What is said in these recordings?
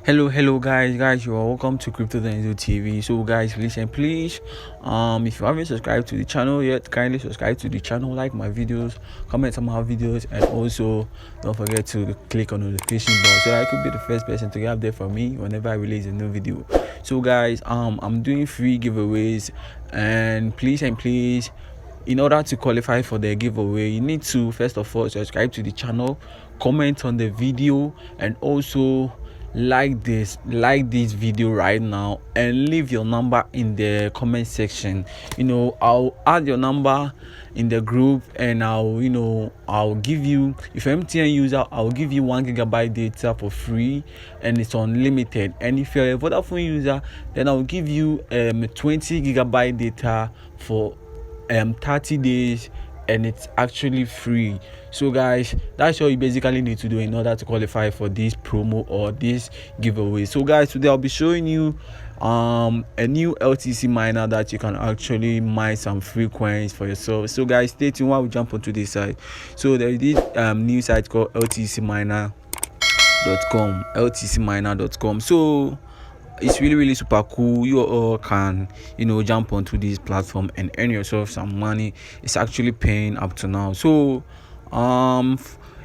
Hello, guys. You are welcome to Crypto Denzo TV. So, guys, listen, please. If you haven't subscribed to the channel yet, kindly subscribe to the channel, like my videos, comment on my videos, and also don't forget to click on the notification bell so that I could be the first person to get update from me whenever I release a new video. So, guys, I'm doing free giveaways, and please. In order to qualify for the giveaway, you need to first of all subscribe to the channel, comment on the video, and also like this video right now and leave your number in the comment section. I'll add your number in the group, and I'll give you, if you're MTN user, I'll give you 1 GB data for free, and it's unlimited. And if you're a Vodafone user, then I'll give you 20 GB data for 30 days, and it's actually free. So, guys, that's all you basically need to do in order to qualify for this promo or this giveaway. So, guys, today I'll be showing you a new LTC miner that you can actually mine some free coins for yourself. So, guys, stay tuned while we jump onto this site. So there is this new site called ltcminer.com. So it's really super cool. You all can jump onto this platform and earn yourself some money. It's actually paying up to now. So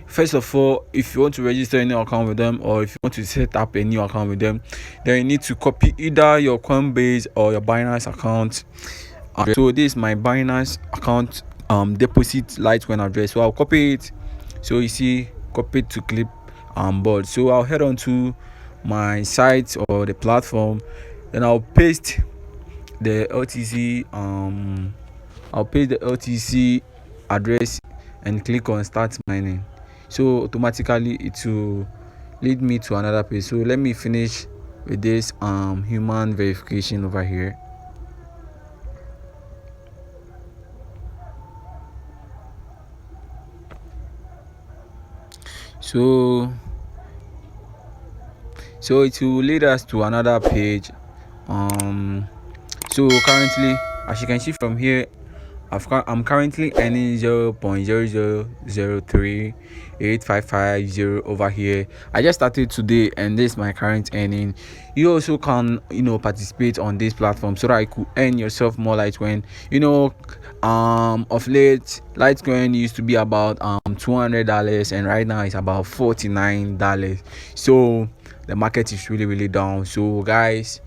first of all, if you want to register a new account with them, or if you want to set up a new account with them, then you need to copy either your Coinbase or your Binance account. So this is my Binance account deposit Litecoin address. So I'll copy it. So you see, copy to clipboard. So I'll head on to my site or the platform, then I'll paste the LTC address and click on start mining. So automatically it will lead me to another page. So let me finish with this human verification over here. So it will lead us to another page. So currently, as you can see from here, I'm currently earning 0.0003855 over here. I just started today, and this is my current earning. You also can participate on this platform so that I could earn yourself more Litecoin. Of late, Litecoin used to be about $200, and right now it's about $49. So the market is really down. So, guys,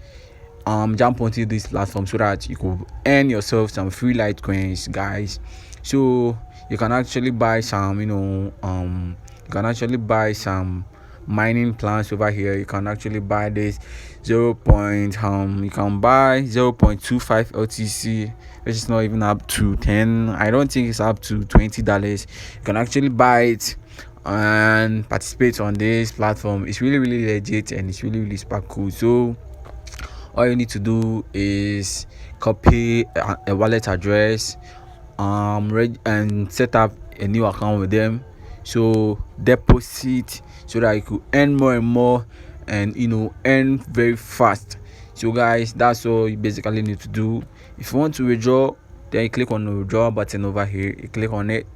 jump onto this platform so that you could earn yourself some free Litecoins, guys. So you can actually buy some mining plans over here. You can actually buy this you can buy 0.25 LTC, which is not even up to 10. I don't think it's up to $20. You can actually buy it and participate on this platform. It's really legit, and it's really super cool. So all you need to do is copy a wallet address, and set up a new account with them. So deposit so that you could earn more and more, and earn very fast. So, guys, that's all you basically need to do. If you want to withdraw, then you click on the withdraw button over here. You click on it.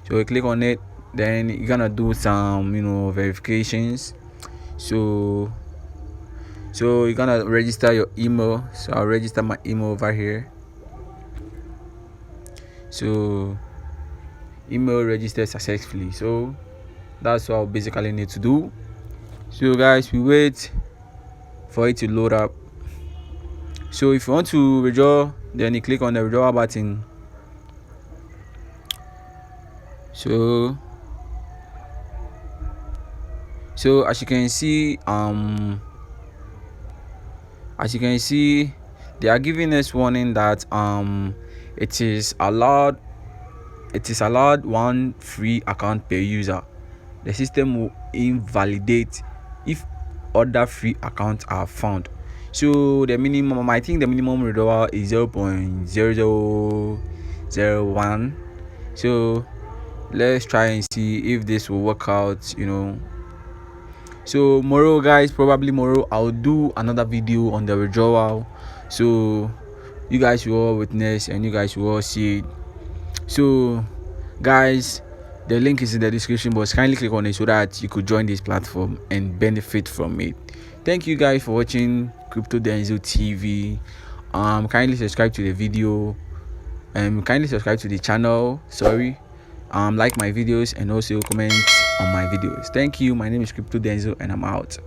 So you click on it, then you're gonna do some verifications. So you're gonna register your email. So I'll register my email over here. So email registered successfully. So that's what I basically need to do. So, guys, we wait for it to load up. So if you want to withdraw, then you click on the withdraw button. So as you can see, they are giving us warning that it is allowed 1 free account per user. The system will invalidate if other free accounts are found. So I think the minimum withdrawal is 0.0001. So let's try and see if this will work out. So tomorrow, guys, probably tomorrow I'll do another video on the withdrawal, so you guys will all witness and you guys will all see it. So, guys, The link is in the description box. Kindly click on it so that you could join this platform and benefit from it. Thank you guys for watching Crypto Denzel TV. Kindly subscribe to the video. Kindly subscribe to the channel. Sorry. Like my videos and also comment on my videos. Thank you. My name is Crypto Denzel and I'm out.